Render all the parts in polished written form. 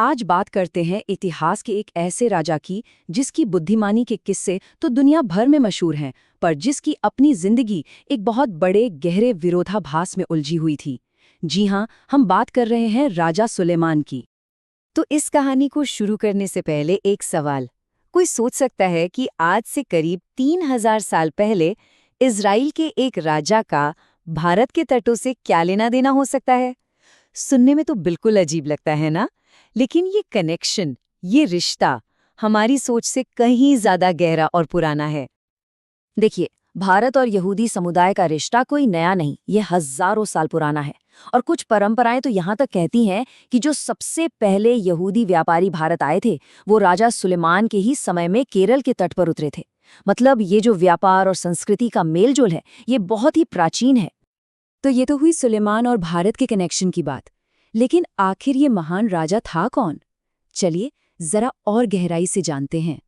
आज बात करते हैं इतिहास के एक ऐसे राजा की जिसकी बुद्धिमानी के किस्से तो दुनिया भर में मशहूर हैं, पर जिसकी अपनी जिंदगी एक बहुत बड़े गहरे विरोधाभास में उलझी हुई थी। जी हाँ, हम बात कर रहे हैं राजा सुलेमान की। तो इस कहानी को शुरू करने से पहले एक सवाल। कोई सोच सकता है कि आज से करीब 3000 साल पहले इज़राइल के एक राजा का भारत के तटों से क्या लेना देना हो सकता है? सुनने में तो बिल्कुल अजीब लगता है ना? लेकिन ये कनेक्शन, ये रिश्ता हमारी सोच से कहीं ज्यादा गहरा और पुराना है। देखिए, भारत और यहूदी समुदाय का रिश्ता कोई नया नहीं, ये हजारों साल पुराना है। और कुछ परंपराएं तो यहाँ तक कहती हैं कि जो सबसे पहले यहूदी व्यापारी भारत आए थे वो राजा सुलेमान के ही समय में केरल के तट पर उतरे थे। मतलब ये जो व्यापार और संस्कृति का मेलजोल है, ये बहुत ही प्राचीन है। तो ये तो हुई सुलेमान और भारत के कनेक्शन की बात। लेकिन आखिर ये महान राजा था कौन? चलिए जरा और गहराई से जानते हैं।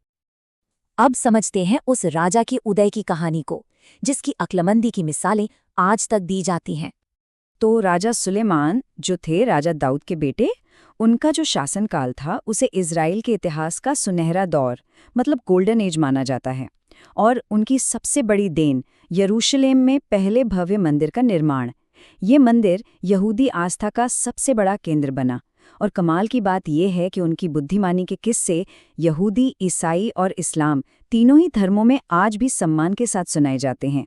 अब समझते हैं उस राजा के उदय की कहानी को, जिसकी अक्लमंदी की मिसालें आज तक दी जाती हैं। तो राजा सुलेमान जो थे राजा दाऊद के बेटे, उनका जो शासनकाल था उसे इज़राइल के इतिहास का सुनहरा दौर, मतलब गोल्डन एज माना जाता है। और उनकी सबसे बड़ी देन यरूशलेम में पहले भव्य मंदिर का निर्माण। ये मंदिर यहूदी आस्था का सबसे बड़ा केंद्र बना। और कमाल की बात यह है कि उनकी बुद्धिमानी के किस्से यहूदी, ईसाई और इस्लाम तीनों ही धर्मों में आज भी सम्मान के साथ सुनाए जाते हैं।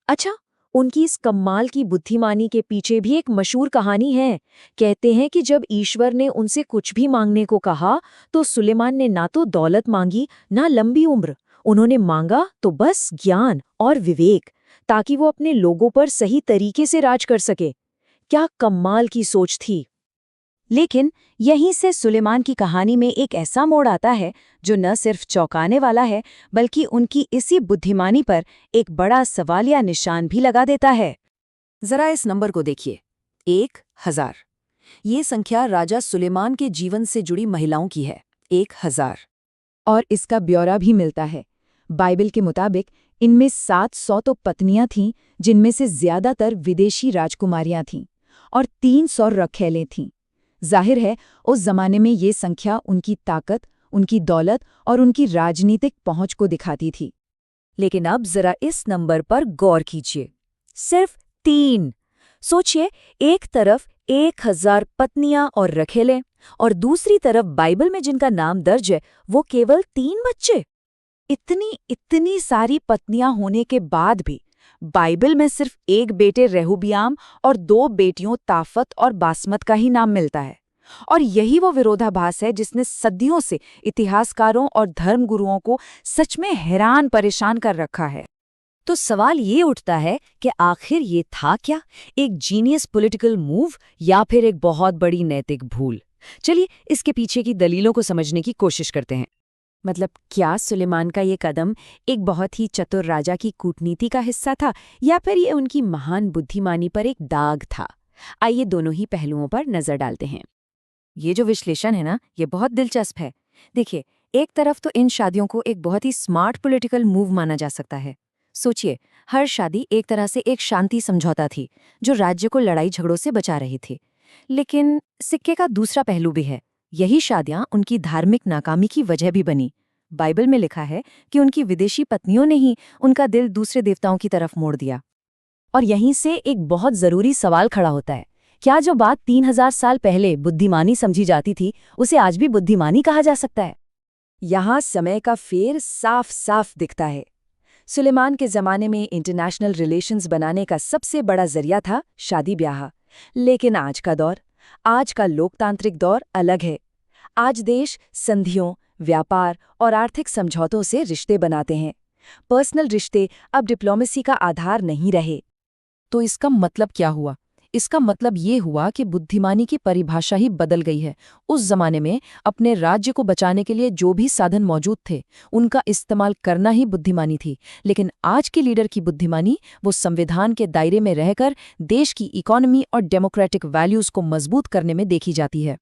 अच्छा, उनकी इस कमाल की बुद्धिमानी के पीछे भी एक मशहूर कहानी है। कहते हैं कि जब ईश्वर ने उनसे कुछ भी मांगने को कहा तो सुलेमान ने ना तो दौलत मांगी, ना लंबी उम्र। उन्होंने मांगा तो बस ज्ञान और विवेक, ताकि वो अपने लोगों पर सही तरीके से राज कर सके। क्या कमाल की सोच थी। लेकिन यहीं से सुलेमान की कहानी में एक ऐसा मोड़ आता है जो न सिर्फ चौंकाने वाला है, बल्कि उनकी इसी बुद्धिमानी पर एक बड़ा सवालिया निशान भी लगा देता है। जरा इस नंबर को देखिए, 1000। ये संख्या राजा सुलेमान के जीवन से जुड़ी महिलाओं की है, 1000। और इसका ब्यौरा भी मिलता है। बाइबल के मुताबिक इनमें 700 तो पत्नियां थीं, जिनमें से ज्यादातर विदेशी राजकुमारियां थीं, और 300 रखैलें थीं। जाहिर है उस जमाने में ये संख्या उनकी ताकत, उनकी दौलत और उनकी राजनीतिक पहुंच को दिखाती थी। लेकिन अब जरा इस नंबर पर गौर कीजिए, सिर्फ 3। सोचिए, एक तरफ 1000 पत्नियां और रखेलें, और दूसरी तरफ बाइबल में जिनका नाम दर्ज है वो केवल 3 बच्चे। इतनी सारी पत्नियां होने के बाद भी बाइबल में सिर्फ एक बेटे रेहुबियाम और 2 बेटियों ताफत और बासमत का ही नाम मिलता है। और यही वो विरोधाभास है जिसने सदियों से इतिहासकारों और धर्मगुरुओं को सच में हैरान परेशान कर रखा है। तो सवाल ये उठता है कि आखिर ये था क्या, एक जीनियस पॉलिटिकल मूव या फिर एक बहुत बड़ी नैतिक भूल? चलिए इसके पीछे की दलीलों को समझने की कोशिश करते हैं। मतलब क्या सुलेमान का ये कदम एक बहुत ही चतुर राजा की कूटनीति का हिस्सा था, या फिर ये उनकी महान बुद्धिमानी पर एक दाग था? आइए दोनों ही पहलुओं पर नजर डालते हैं। ये जो विश्लेषण है ना, ये बहुत दिलचस्प है। देखिए, एक तरफ तो इन शादियों को एक बहुत ही स्मार्ट पॉलिटिकल मूव माना जा सकता है। सोचिए, हर शादी एक तरह से एक शांति समझौता थी जो राज्य को लड़ाई झगड़ों से बचा रही थी। लेकिन सिक्के का दूसरा पहलू भी है। यही शादियां उनकी धार्मिक नाकामी की वजह भी बनी। बाइबल में लिखा है कि उनकी विदेशी पत्नियों ने ही उनका दिल दूसरे देवताओं की तरफ मोड़ दिया। और यहीं से एक बहुत जरूरी सवाल खड़ा होता है, क्या जो बात 3000 साल पहले बुद्धिमानी समझी जाती थी उसे आज भी बुद्धिमानी कहा जा सकता है? यहाँ समय का फेर साफ साफ दिखता है। सुलेमान के जमाने में इंटरनेशनल रिलेशंस बनाने का सबसे बड़ा जरिया था शादी ब्याह। लेकिन आज का दौर, आज का लोकतांत्रिक दौर अलग है। आज देश संधियों, व्यापार और आर्थिक समझौतों से रिश्ते बनाते हैं। पर्सनल रिश्ते अब डिप्लोमेसी का आधार नहीं रहे। तो इसका मतलब क्या हुआ? इसका मतलब ये हुआ कि बुद्धिमानी की परिभाषा ही बदल गई है। उस जमाने में अपने राज्य को बचाने के लिए जो भी साधन मौजूद थे उनका इस्तेमाल करना ही बुद्धिमानी थी। लेकिन आज के लीडर की बुद्धिमानी वो संविधान के दायरे में रहकर देश की इकोनॉमी और डेमोक्रेटिक वैल्यूज को मजबूत करने में देखी जाती है।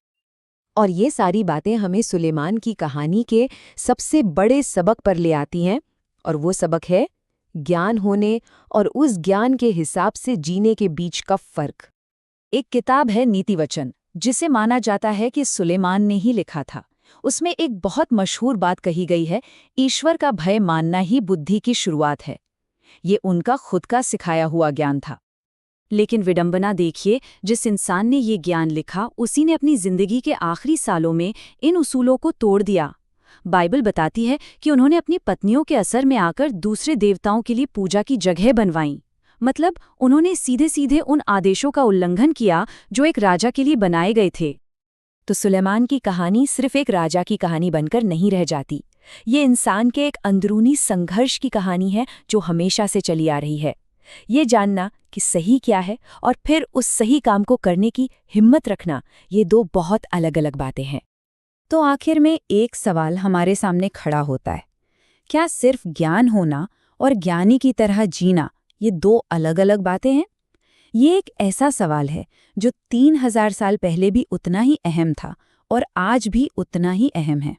और ये सारी बातें हमें सुलेमान की कहानी के सबसे बड़े सबक पर ले आती हैं, और वो सबक है ज्ञान होने और उस ज्ञान के हिसाब से जीने के बीच का फर्क। एक किताब है नीति वचन, जिसे माना जाता है कि सुलेमान ने ही लिखा था। उसमें एक बहुत मशहूर बात कही गई है, ईश्वर का भय मानना ही बुद्धि की शुरुआत है। ये उनका खुद का सिखाया हुआ ज्ञान था। लेकिन विडंबना देखिए, जिस इंसान ने ये ज्ञान लिखा उसी ने अपनी जिंदगी के आखिरी सालों में इन उसूलों को तोड़ दिया। बाइबल बताती है कि उन्होंने अपनी पत्नियों के असर में आकर दूसरे देवताओं के लिए पूजा की जगह बनवाई। मतलब उन्होंने सीधे सीधे उन आदेशों का उल्लंघन किया जो एक राजा के लिए बनाए गए थे। तो सुलेमान की कहानी सिर्फ एक राजा की कहानी बनकर नहीं रह जाती। ये इंसान के एक अंदरूनी संघर्ष की कहानी है जो हमेशा से चली आ रही है। ये जानना कि सही क्या है और फिर उस सही काम को करने की हिम्मत रखना, ये दो बहुत अलग अलग बातें हैं। तो आखिर में एक सवाल हमारे सामने खड़ा होता है, क्या सिर्फ ज्ञान होना और ज्ञानी की तरह जीना ये दो अलग अलग बातें हैं? ये एक ऐसा सवाल है जो 3000 साल पहले भी उतना ही अहम था और आज भी उतना ही अहम है।